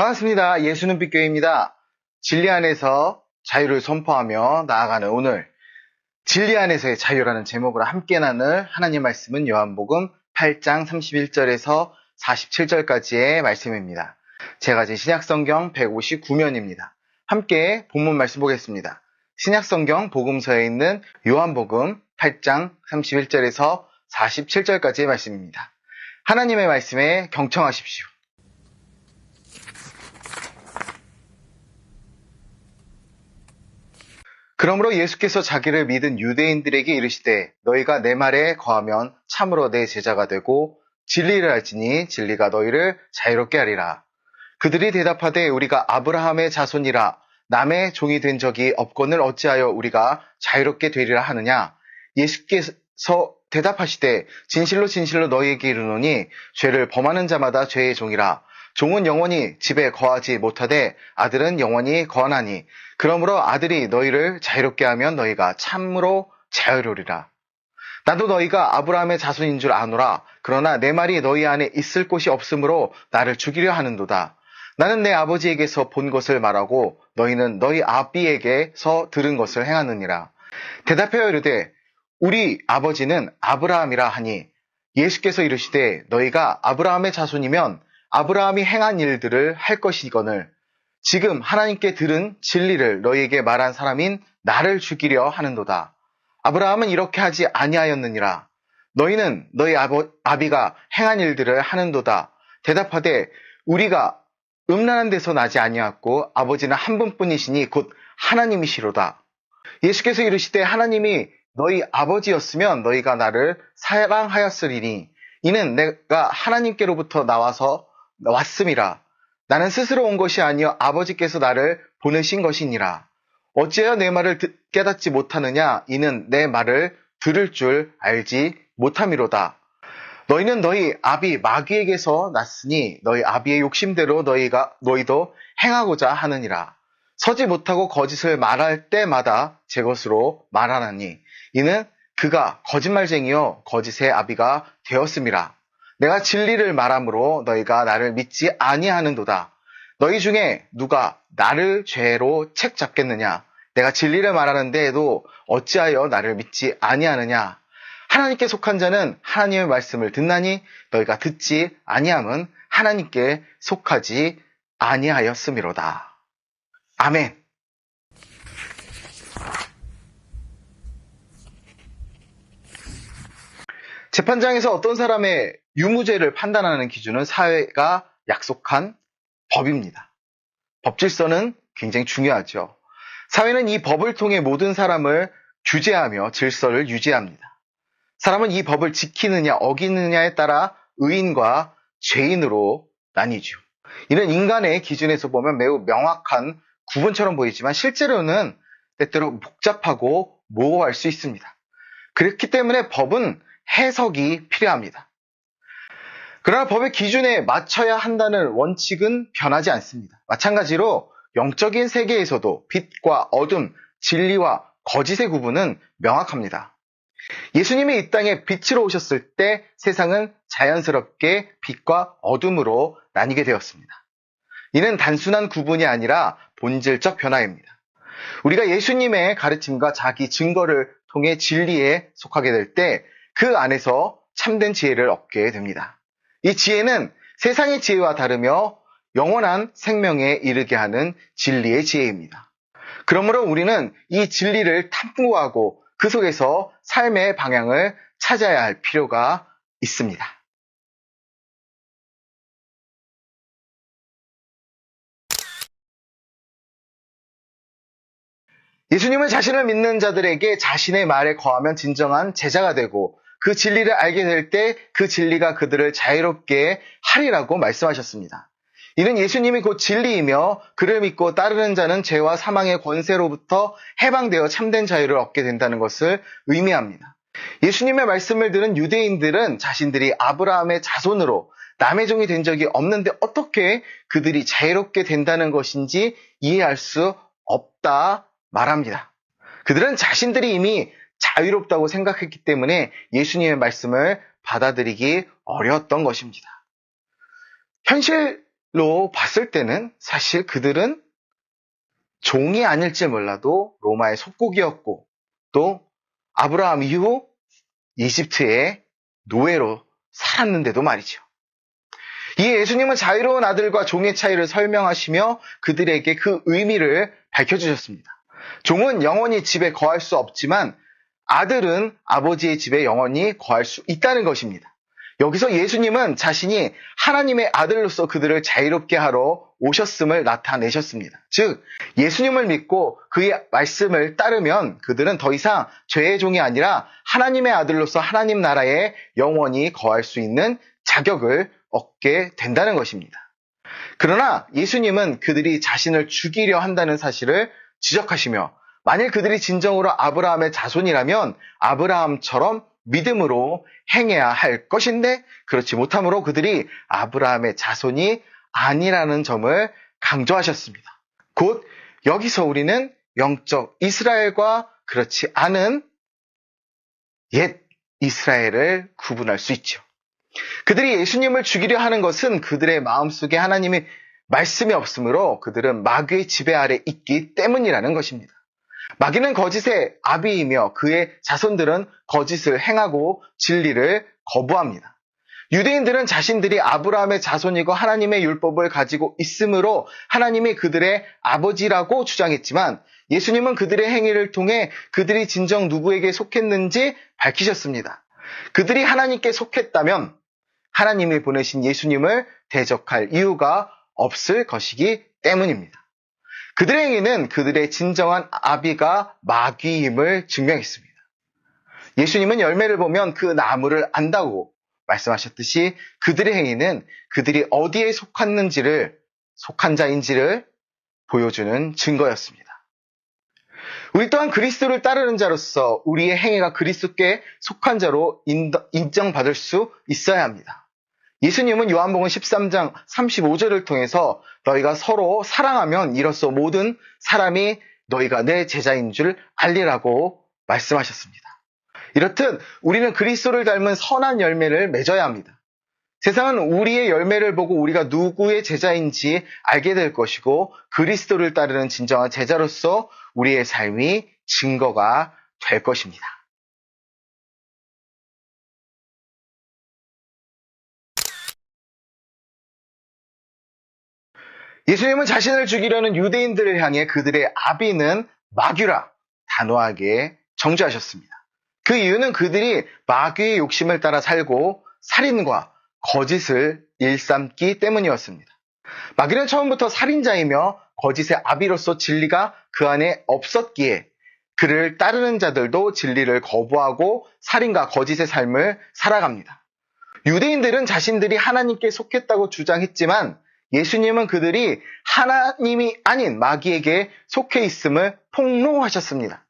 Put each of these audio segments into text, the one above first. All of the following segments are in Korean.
반갑습니다. 예수는빛교회입니다. 진리 안에서 자유를 선포하며 나아가는 오늘 진리 안에서의 자유라는 제목으로 함께 나눌 하나님 말씀은 요한복음 8장 31절에서 47절까지의 말씀입니다. 제가 가진 신약성경 159면입니다. 함께 본문 말씀 보겠습니다. 신약성경 복음서에 있는 요한복음 8장 31절에서 47절까지의 말씀입니다. 하나님의 말씀에 경청하십시오. 그러므로 예수께서 자기를 믿은 유대인들에게 이르시되 너희가 내 말에 거하면 참으로 내 제자가 되고 진리를 알지니 진리가 너희를 자유롭게 하리라. 그들이 대답하되 우리가 아브라함의 자손이라 남의 종이 된 적이 없거늘 어찌하여 우리가 자유롭게 되리라 하느냐. 예수께서 대답하시되 진실로 진실로 너희에게 이르노니 죄를 범하는 자마다 죄의 종이라. 종은 영원히 집에 거하지 못하되 아들은 영원히 거하나니 그러므로 아들이 너희를 자유롭게 하면 너희가 참으로 자유로우리라. 나도 너희가 아브라함의 자손인 줄 아노라. 그러나 내 말이 너희 안에 있을 곳이 없으므로 나를 죽이려 하는도다. 나는 내 아버지에게서 본 것을 말하고 너희는 너희 아비에게서 들은 것을 행하느니라. 대답하여 이르되 우리 아버지는 아브라함이라 하니 예수께서 이르시되 너희가 아브라함의 자손이면 아브라함이 행한 일들을 할 것이거늘 지금 하나님께 들은 진리를 너희에게 말한 사람인 나를 죽이려 하는도다. 아브라함은 이렇게 하지 아니하였느니라. 너희는 너희 아비가 행한 일들을 하는도다. 대답하되 우리가 음란한 데서 나지 아니하였고 아버지는 한 분뿐이시니 곧 하나님이시로다. 예수께서 이르시되 하나님이 너희 아버지였으면 너희가 나를 사랑하였으리니 이는 내가 하나님께로부터 왔음이라. 나는 스스로 온 것이 아니요 아버지께서 나를 보내신 것이니라. 어찌하여 내 말을 깨닫지 못하느냐. 이는 내 말을 들을 줄 알지 못함이로다. 너희는 너희 아비 마귀에게서 났으니 너희 아비의 욕심대로 너희도 행하고자 하느니라. 서지 못하고 거짓을 말할 때마다 제 것으로 말하나니 이는 그가 거짓말쟁이요 거짓의 아비가 되었음이라. 내가 진리를 말함으로 너희가 나를 믿지 아니하는도다. 너희 중에 누가 나를 죄로 책 잡겠느냐. 내가 진리를 말하는데도 어찌하여 나를 믿지 아니하느냐. 하나님께 속한 자는 하나님의 말씀을 듣나니 너희가 듣지 아니함은 하나님께 속하지 아니하였음이로다. 아멘. 재판장에서 어떤 사람의 유무죄를 판단하는 기준은 사회가 약속한 법입니다. 법 질서는 굉장히 중요하죠. 사회는 이 법을 통해 모든 사람을 규제하며 질서를 유지합니다. 사람은 이 법을 지키느냐 어기느냐에 따라 의인과 죄인으로 나뉘죠. 이는 인간의 기준에서 보면 매우 명확한 구분처럼 보이지만 실제로는 때때로 복잡하고 모호할 수 있습니다. 그렇기 때문에 법은 해석이 필요합니다. 그러나 법의 기준에 맞춰야 한다는 원칙은 변하지 않습니다. 마찬가지로 영적인 세계에서도 빛과 어둠, 진리와 거짓의 구분은 명확합니다. 예수님이 이 땅에 빛으로 오셨을 때 세상은 자연스럽게 빛과 어둠으로 나뉘게 되었습니다. 이는 단순한 구분이 아니라 본질적 변화입니다. 우리가 예수님의 가르침과 자기 증거를 통해 진리에 속하게 될 때 그 안에서 참된 지혜를 얻게 됩니다. 이 지혜는 세상의 지혜와 다르며 영원한 생명에 이르게 하는 진리의 지혜입니다. 그러므로 우리는 이 진리를 탐구하고 그 속에서 삶의 방향을 찾아야 할 필요가 있습니다. 예수님은 자신을 믿는 자들에게 자신의 말에 거하면 진정한 제자가 되고 그 진리를 알게 될 때 그 진리가 그들을 자유롭게 하리라고 말씀하셨습니다. 이는 예수님이 곧 진리이며 그를 믿고 따르는 자는 죄와 사망의 권세로부터 해방되어 참된 자유를 얻게 된다는 것을 의미합니다. 예수님의 말씀을 들은 유대인들은 자신들이 아브라함의 자손으로 남의 종이 된 적이 없는데 어떻게 그들이 자유롭게 된다는 것인지 이해할 수 없다 말합니다. 그들은 자신들이 이미 자유롭다고 생각했기 때문에 예수님의 말씀을 받아들이기 어려웠던 것입니다. 봤을 때는 사실 그들은 종이 아닐지 몰라도 로마의 속국이었고 또 아브라함 이후 이집트의 노예로 살았는데도 말이죠. 이 예수님은 자유로운 아들과 종의 차이를 설명하시며 그들에게 그 의미를 밝혀주셨습니다. 종은 영원히 집에 거할 수 없지만 아들은 아버지의 집에 영원히 거할 수 있다는 것입니다. 여기서 예수님은 자신이 하나님의 아들로서 그들을 자유롭게 하러 오셨음을 나타내셨습니다. 즉, 예수님을 믿고 그의 말씀을 따르면 그들은 더 이상 죄의 종이 아니라 하나님의 아들로서 하나님 나라에 영원히 거할 수 있는 자격을 얻게 된다는 것입니다. 그러나 예수님은 그들이 자신을 죽이려 한다는 사실을 지적하시며 만일 그들이 진정으로 아브라함의 자손이라면 아브라함처럼 믿음으로 행해야 할 것인데 그렇지 못함으로 그들이 아브라함의 자손이 아니라는 점을 강조하셨습니다. 곧 여기서 우리는 영적 이스라엘과 그렇지 않은 옛 이스라엘을 구분할 수 있죠. 그들이 예수님을 죽이려 하는 것은 그들의 마음속에 하나님의 말씀이 없으므로 그들은 마귀의 지배 아래 있기 때문이라는 것입니다. 마귀는 거짓의 아비이며 그의 자손들은 거짓을 행하고 진리를 거부합니다. 유대인들은 자신들이 아브라함의 자손이고 하나님의 율법을 가지고 있으므로 하나님이 그들의 아버지라고 주장했지만 예수님은 그들의 행위를 통해 그들이 진정 누구에게 속했는지 밝히셨습니다. 그들이 하나님께 속했다면 하나님이 보내신 예수님을 대적할 이유가 없을 것이기 때문입니다. 그들의 행위는 그들의 진정한 아비가 마귀임을 증명했습니다. 예수님은 열매를 보면 그 나무를 안다고 말씀하셨듯이 그들의 행위는 그들이 어디에 속한 자인지를 보여주는 증거였습니다. 우리 또한 그리스도를 따르는 자로서 우리의 행위가 그리스도께 속한 자로 인정받을 수 있어야 합니다. 예수님은 요한복음 13장 35절을 통해서 너희가 서로 사랑하면 이로써 모든 사람이 너희가 내 제자인 줄 알리라고 말씀하셨습니다. 이렇듯 우리는 그리스도를 닮은 선한 열매를 맺어야 합니다. 세상은 우리의 열매를 보고 우리가 누구의 제자인지 알게 될 것이고 그리스도를 따르는 진정한 제자로서 우리의 삶이 증거가 될 것입니다. 예수님은 자신을 죽이려는 유대인들을 향해 그들의 아비는 마귀라 단호하게 정죄하셨습니다. 그 이유는 그들이 마귀의 욕심을 따라 살고 살인과 거짓을 일삼기 때문이었습니다. 마귀는 처음부터 살인자이며 거짓의 아비로서 진리가 그 안에 없었기에 그를 따르는 자들도 진리를 거부하고 살인과 거짓의 삶을 살아갑니다. 유대인들은 자신들이 하나님께 속했다고 주장했지만 예수님은 그들이 하나님이 아닌 마귀에게 속해 있음을 폭로하셨습니다.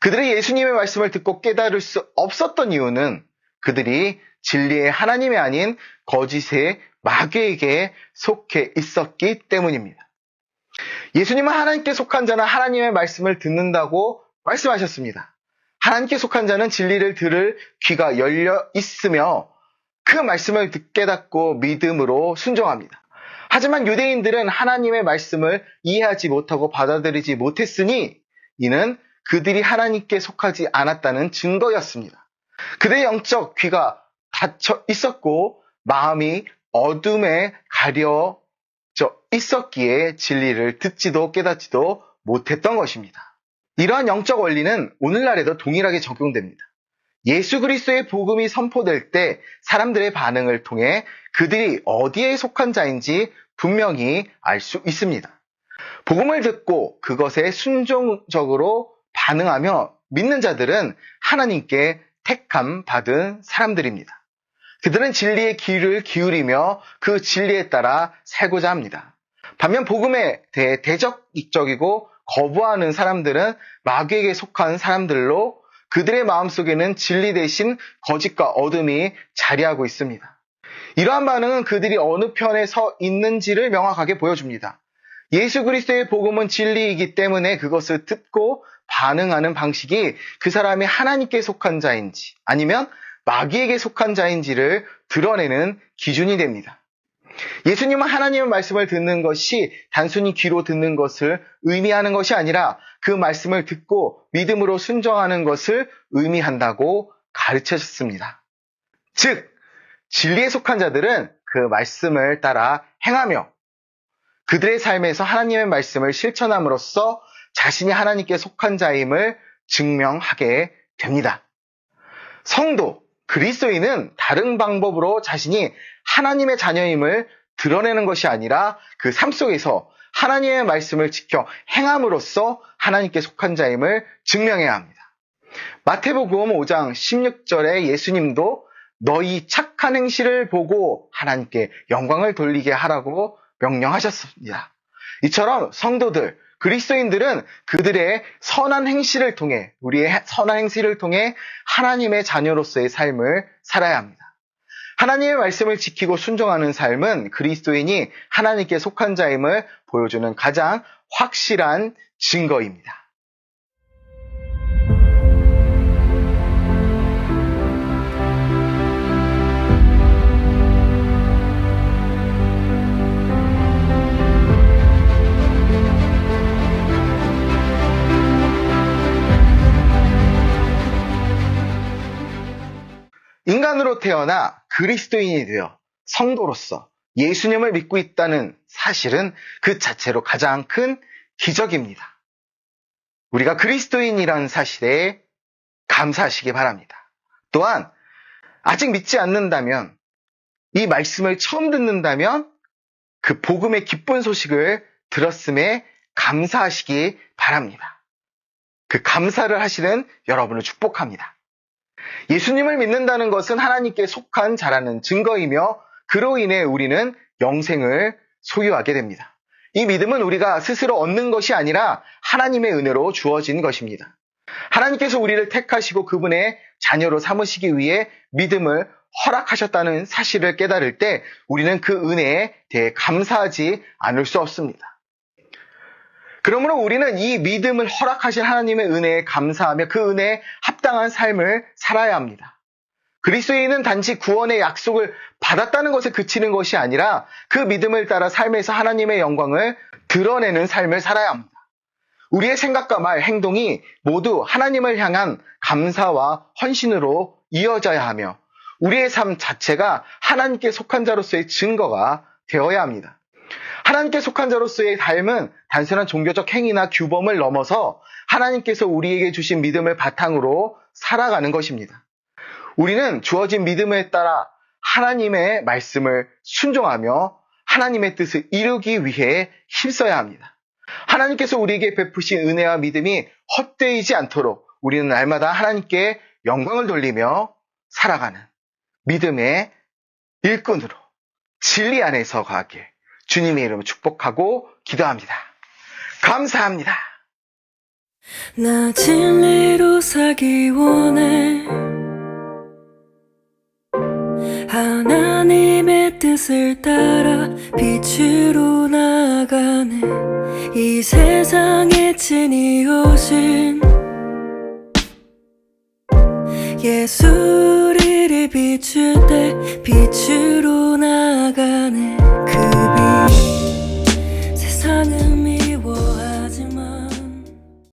그들이 예수님의 말씀을 듣고 깨달을 수 없었던 이유는 그들이 진리의 하나님이 아닌 거짓의 마귀에게 속해 있었기 때문입니다. 예수님은 하나님께 속한 자는 하나님의 말씀을 듣는다고 말씀하셨습니다. 하나님께 속한 자는 진리를 들을 귀가 열려 있으며 그 말씀을 깨닫고 믿음으로 순종합니다. 하지만 유대인들은 하나님의 말씀을 이해하지 못하고 받아들이지 못했으니 이는 그들이 하나님께 속하지 않았다는 증거였습니다. 그들의 영적 귀가 닫혀 있었고 마음이 어둠에 가려져 있었기에 진리를 듣지도 깨닫지도 못했던 것입니다. 이러한 영적 원리는 오늘날에도 동일하게 적용됩니다. 예수 그리스도의 복음이 선포될 때 사람들의 반응을 통해 그들이 어디에 속한 자인지 분명히 알 수 있습니다. 복음을 듣고 그것에 순종적으로 반응하며 믿는 자들은 하나님께 택함 받은 사람들입니다. 그들은 진리의 귀를 기울이며 그 진리에 따라 살고자 합니다. 반면 복음에 대해 대적적이고 거부하는 사람들은 마귀에게 속한 사람들로 그들의 마음속에는 진리 대신 거짓과 어둠이 자리하고 있습니다. 이러한 반응은 그들이 어느 편에 서 있는지를 명확하게 보여줍니다. 예수 그리스도의 복음은 진리이기 때문에 그것을 듣고 반응하는 방식이 그 사람이 하나님께 속한 자인지 아니면 마귀에게 속한 자인지를 드러내는 기준이 됩니다. 예수님은 하나님의 말씀을 듣는 것이 단순히 귀로 듣는 것을 의미하는 것이 아니라 그 말씀을 듣고 믿음으로 순종하는 것을 의미한다고 가르치셨습니다. 즉, 진리에 속한 자들은 그 말씀을 따라 행하며 그들의 삶에서 하나님의 말씀을 실천함으로써 자신이 하나님께 속한 자임을 증명하게 됩니다. 성도, 그리스도인은 다른 방법으로 자신이 하나님의 자녀임을 드러내는 것이 아니라 그 삶 속에서 하나님의 말씀을 지켜 행함으로써 하나님께 속한 자임을 증명해야 합니다. 마태복음 5장 16절에 예수님도 너희 착한 행실을 보고 하나님께 영광을 돌리게 하라고 명령하셨습니다. 이처럼 성도들, 그리스도인들은 그들의 선한 행실을 통해, 우리의 선한 행실을 통해 하나님의 자녀로서의 삶을 살아야 합니다. 하나님의 말씀을 지키고 순종하는 삶은 그리스도인이 하나님께 속한 자임을 보여주는 가장 확실한 증거입니다. 인간으로 태어나 그리스도인이 되어 성도로서 예수님을 믿고 있다는 사실은 그 자체로 가장 큰 기적입니다. 우리가 그리스도인이라는 사실에 감사하시기 바랍니다. 또한 아직 믿지 않는다면, 이 말씀을 처음 듣는다면 그 복음의 기쁜 소식을 들었음에 감사하시기 바랍니다. 그 감사를 하시는 여러분을 축복합니다. 예수님을 믿는다는 것은 하나님께 속한 자라는 증거이며 그로 인해 우리는 영생을 소유하게 됩니다. 이 믿음은 우리가 스스로 얻는 것이 아니라 하나님의 은혜로 주어진 것입니다. 하나님께서 우리를 택하시고 그분의 자녀로 삼으시기 위해 믿음을 허락하셨다는 사실을 깨달을 때 우리는 그 은혜에 대해 감사하지 않을 수 없습니다. 그러므로 우리는 이 믿음을 허락하신 하나님의 은혜에 감사하며 그 은혜에 합당한 삶을 살아야 합니다. 그리스도인은 단지 구원의 약속을 받았다는 것에 그치는 것이 아니라 그 믿음을 따라 삶에서 하나님의 영광을 드러내는 삶을 살아야 합니다. 우리의 생각과 말, 행동이 모두 하나님을 향한 감사와 헌신으로 이어져야 하며 우리의 삶 자체가 하나님께 속한 자로서의 증거가 되어야 합니다. 하나님께 속한 자로서의 삶은 단순한 종교적 행위나 규범을 넘어서 하나님께서 우리에게 주신 믿음을 바탕으로 살아가는 것입니다. 우리는 주어진 믿음에 따라 하나님의 말씀을 순종하며 하나님의 뜻을 이루기 위해 힘써야 합니다. 하나님께서 우리에게 베푸신 은혜와 믿음이 헛되이지 않도록 우리는 날마다 하나님께 영광을 돌리며 살아가는 믿음의 일꾼으로 진리 안에서 가길 주님의 이름으로 축복하고 기도합니다. 감사합니다. 나 진리로 살기 원해. 하나님의 뜻을 따라 빛으로 나아가네. 이 세상에 진이 오실